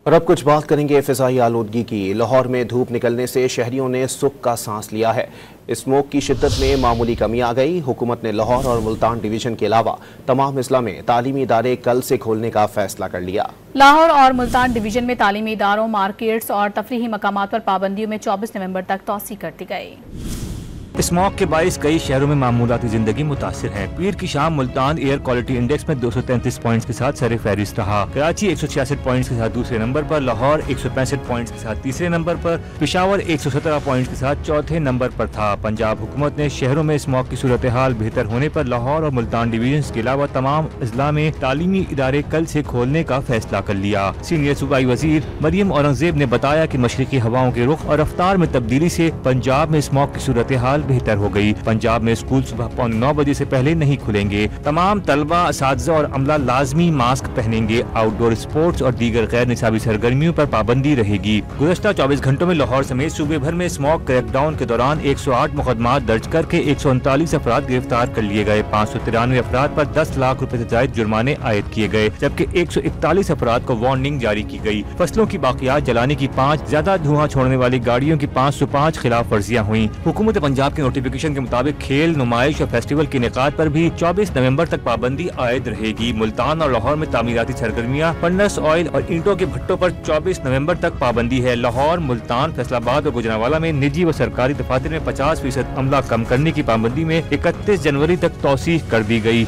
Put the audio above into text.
اور اب کچھ بات کریں گے فضائی آلودگی کی۔ لاہور میں دھوپ نکلنے سے شہریوں نے سکھ کا سانس لیا ہے۔ اسموگ کی شدت میں معمولی کمی آ گئی۔ حکومت نے لاہور اور ملتان ڈویژن کے علاوہ تمام اضلاع میں تعلیمی ادارے کل سے کھولنے کا فیصلہ کر لیا۔ لاہور اور ملتان ڈویژن میں تعلیمی اداروں، مارکیٹس اور تفریحی مقامات پر پابندیوں میں 24 نومبر تک توسیع کر دی گئی۔ اسموگ کے باعث کئی شہروں میں معمولاتی زندگی متاثر ہے۔ پیر کی شام ملتان ایئر کوالٹی انڈیکس میں 233 پوائنٹس کے ساتھ سر فہرست رہا۔ کراچی 166 پوائنٹس کے ساتھ دوسرے نمبر پر، لاہور 165 پوائنٹس کے ساتھ تیسرے نمبر پر، پشاور 117 پوائنٹس کے ساتھ چوتھے نمبر پر تھا۔ پنجاب حکومت نے شہروں میں اسموگ کی صورتحال بہتر ہونے پر لاہور اور ملتان ڈویژنز کے علاوہ تمام اضلاع میں تعلیمی ادارے کل سے کھولنے کا فیصلہ کر لیا۔ سینئر صوبائی وزیر مریم اورنگزیب نے بتایا کہ مشرقی ہواؤں کے رخ اور رفتار میں تبدیلی سے پنجاب میں اسموگ کی صورتحال بہتر ہو گئی۔ پنجاب میں اسکول صبح 9 بجے سے پہلے نہیں کھلیں گے۔ تمام طلبہ، اساتذہ اور عملہ لازمی ماسک پہنیں گے۔ آؤٹ ڈور اسپورٹس اور دیگر غیر نصابی سرگرمیوں پر پابندی رہے گی۔ گزشتہ 24 گھنٹوں میں لاہور سمیت صوبے بھر میں اسموگ کریک ڈاؤن کے دوران 108 مقدمات درج کر کے 139 افراد گرفتار کر لیے گئے۔ 593 افراد پر 10 لاکھ روپے سے زائد جرمانے عائد کیے گئے، جبکہ 141 افراد کو وارننگ جاری کی گئی۔ فصلوں کی باقیات جلانے کی 5 زیادہ دھواں چھوڑنے والی گاڑیوں کی 505 خلاف ورزیاں ہوئیں۔ حکومت پنجاب کے نوٹیفیکیشن کے مطابق کھیل، نمائش اور فیسٹیول کے انعقاد پر بھی 24 نومبر تک پابندی عائد رہے گی۔ ملتان اور لاہور میں تعمیراتی سرگرمیاں، فنس آئل اور اینٹوں کے بھٹوں پر 24 نومبر تک پابندی ہے۔ لاہور، ملتان، فیصل آباد اور گوجرانوالہ میں نجی و سرکاری دفاتر میں 50% عملہ کم کرنے کی پابندی میں 31 جنوری تک توسیع کر دی گئی۔